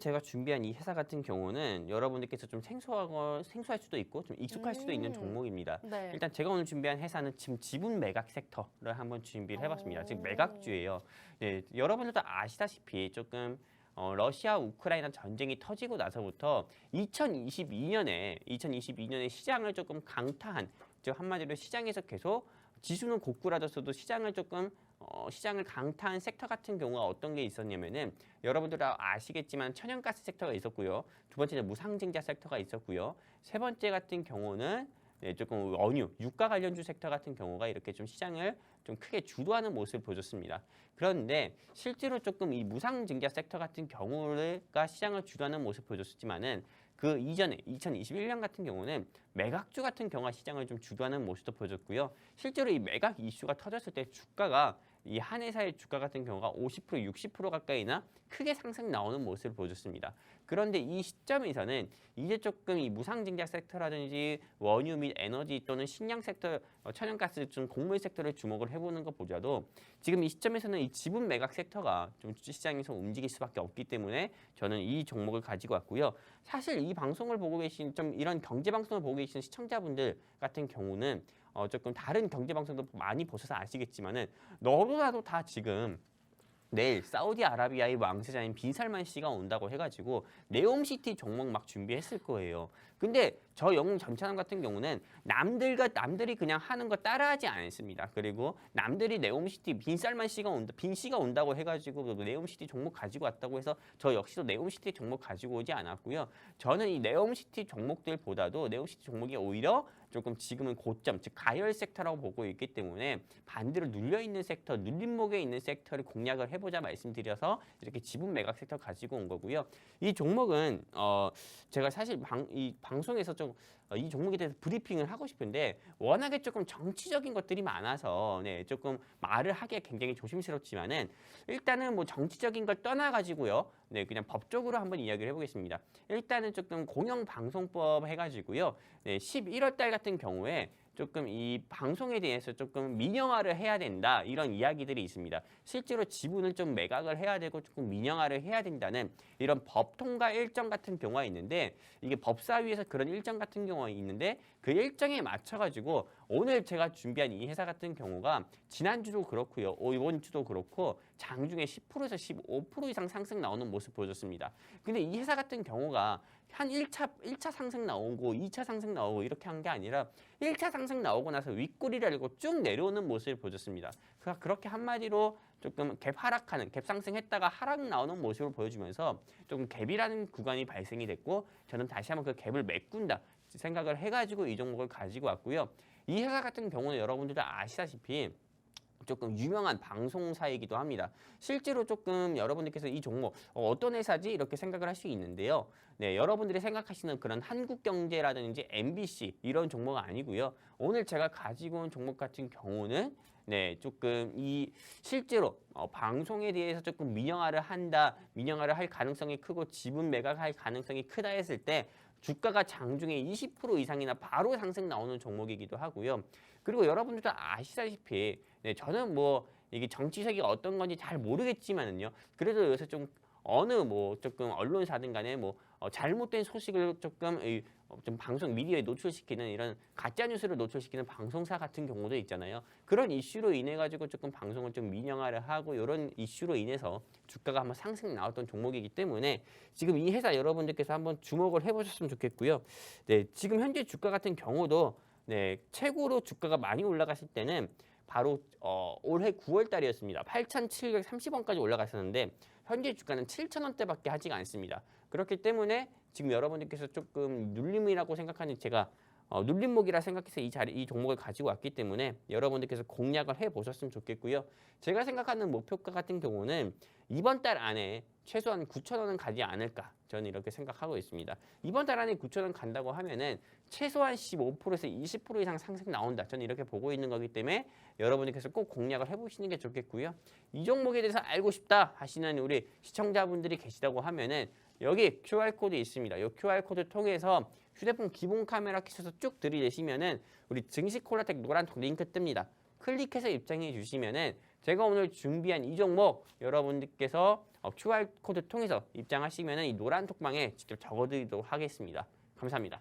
제가 준비한 이 회사 같은 경우는 여러분들께서 좀 생소할 수도 있고 좀 익숙할 수도 있는 종목입니다. 네. 일단 제가 오늘 준비한 회사는 지금 지분 매각 섹터를 한번 준비를 해봤습니다. 지금 오. 매각주예요. 네, 여러분들도 아시다시피 조금 러시아 우크라이나 전쟁이 터지고 나서부터 2022년에 시장을 조금 강타한, 즉 한마디로 시장에서 계속 지수는 고꾸라졌어도 시장을 조금 시장을 강타한 섹터 같은 경우가 어떤 게 있었냐면은 여러분들 다 아시겠지만 천연가스 섹터가 있었고요. 두 번째는 무상증자 섹터가 있었고요. 세 번째 같은 경우는 네, 조금 원유, 유가 관련주 섹터 같은 경우가 이렇게 좀 시장을 좀 크게 주도하는 모습을 보여줬습니다. 그런데 실제로 조금 이 무상증자 섹터 같은 경우가 시장을 주도하는 모습을 보여줬지만은 그 이전에 2021년 같은 경우는 매각주 같은 경우가 시장을 좀 주도하는 모습도 보여줬고요. 실제로 이 매각 이슈가 터졌을 때 주가가 이 한 회사의 주가 같은 경우가 50%, 60% 가까이나 크게 상승 나오는 모습을 보여줬습니다. 그런데 이 시점에서는 이제 조금 이 무상증자 섹터라든지 원유 및 에너지 또는 식량 섹터, 천연가스 중 곡물 섹터를 주목을 해보는 것보다도 지금 이 시점에서는 이 지분 매각 섹터가 좀 시장에서 움직일 수밖에 없기 때문에 저는 이 종목을 가지고 왔고요. 사실 이 방송을 보고 계신 좀 이런 경제 방송을 보고 계신 시청자분들 같은 경우는 조금 다른 경제 방송도 많이 보셔서 아시겠지만은 너무나도 다 지금 내일 사우디아라비아의 왕세자인 빈살만 씨가 온다고 해가지고 네옴시티 종목 막 준비했을 거예요. 근데 저 영웅 전차남 같은 경우는 남들이 그냥 하는 거 따라하지 않습니다. 그리고 남들이 네옴시티 빈살만 씨가 온다, 빈 씨가 온다고 해가지고 네옴시티 종목 가지고 왔다고 해서 저 역시도 네옴시티 종목 가지고 오지 않았고요. 저는 이 네옴시티 종목들보다도 네옴시티 종목이 오히려 조금 지금은 고점, 즉 가열 섹터라고 보고 있기 때문에 반대로 눌려 있는 섹터, 눌림목에 있는 섹터를 공략을 해보자 말씀드려서 이렇게 지분 매각 섹터 가지고 온 거고요. 이 종목은 제가 사실 이 방송에서 좀 이 종목에 대해서 브리핑을 하고 싶은데 워낙에 조금 정치적인 것들이 많아서 네, 조금 말을 하기에 굉장히 조심스럽지만은 일단은 뭐 정치적인 걸 떠나가지고요. 네, 그냥 법적으로 한번 이야기를 해보겠습니다. 일단은 조금 공영방송법 해가지고요. 네, 11월 달 같은 경우에 조금 이 방송에 대해서 조금 민영화를 해야 된다 이런 이야기들이 있습니다. 실제로 지분을 좀 매각을 해야 되고 조금 민영화를 해야 된다는 이런 법 통과 일정 같은 경우가 있는데 이게 법사위에서 그런 일정 같은 경우가 있는데 그 일정에 맞춰가지고 오늘 제가 준비한 이 회사 같은 경우가 지난주도 그렇고요. 이번 주도 그렇고 장중에 10%에서 15% 이상 상승 나오는 모습 보여줬습니다. 근데 이 회사 같은 경우가 한 1차 상승 나오고 2차 상승 나오고 이렇게 한 게 아니라 1차 상승 나오고 나서 윗꼬리를 알고 쭉 내려오는 모습을 보여줬습니다. 그렇게 한마디로 조금 갭 하락하는, 갭 상승했다가 하락 나오는 모습을 보여주면서 조금 갭이라는 구간이 발생이 됐고 저는 다시 한번 그 갭을 메꾼다 생각을 해가지고 이 종목을 가지고 왔고요. 이 회사 같은 경우는 여러분들도 아시다시피 조금 유명한 방송사이기도 합니다. 실제로 조금 여러분들께서 이 종목 어떤 회사지 이렇게 생각을 할 수 있는데요. 네, 여러분들이 생각하시는 그런 한국경제라든지 MBC 이런 종목은 아니고요. 오늘 제가 가지고 온 종목 같은 경우는 네, 조금 이 실제로 방송에 대해서 조금 민영화를 할 가능성이 크고 지분 매각할 가능성이 크다 했을 때 주가가 장중에 20% 이상이나 바로 상승 나오는 종목이기도 하고요. 그리고 여러분들도 아시다시피 네, 저는 뭐 이게 정치색이 어떤 건지 잘 모르겠지만은요. 그래도 여기서 좀 어느 뭐 조금 언론사든 간에 뭐 잘못된 소식을 조금 좀 방송 미디어에 노출시키는 이런 가짜 뉴스를 노출시키는 방송사 같은 경우도 있잖아요. 그런 이슈로 인해 가지고 조금 방송을 좀 민영화를 하고 이런 이슈로 인해서 주가가 한번 상승 나왔던 종목이기 때문에 지금 이 회사 여러분들께서 한번 주목을 해보셨으면 좋겠고요. 네, 지금 현재 주가 같은 경우도 네, 최고로 주가가 많이 올라갔을 때는 바로 올해 9월 달이었습니다. 8,730원까지 올라갔었는데 현재 주가는 7,000원대밖에 하지가 않습니다. 그렇기 때문에 지금 여러분들께서 조금 눌림이라고 생각하는 제가 눌림목이라 생각해서 이 종목을 가지고 왔기 때문에 여러분들께서 공략을 해보셨으면 좋겠고요. 제가 생각하는 목표가 같은 경우는 이번 달 안에 최소한 9,000원은 가지 않을까 저는 이렇게 생각하고 있습니다. 이번 달 안에 9,000원 간다고 하면은 최소한 15%에서 20% 이상 상승 나온다. 저는 이렇게 보고 있는 거기 때문에 여러분들께서 꼭 공략을 해보시는 게 좋겠고요. 이 종목에 대해서 알고 싶다 하시는 우리 시청자분들이 계시다고 하면은 여기 QR코드 있습니다. 이 QR코드 통해서 휴대폰 기본 카메라 켜서 쭉 들이대시면은 우리 증시 콜라텍 노란 링크 뜹니다. 클릭해서 입장해 주시면은 제가 오늘 준비한 이 종목 여러분들께서 QR 코드 통해서 입장하시면은 이 노란 톡방에 직접 적어드리도록 하겠습니다. 감사합니다.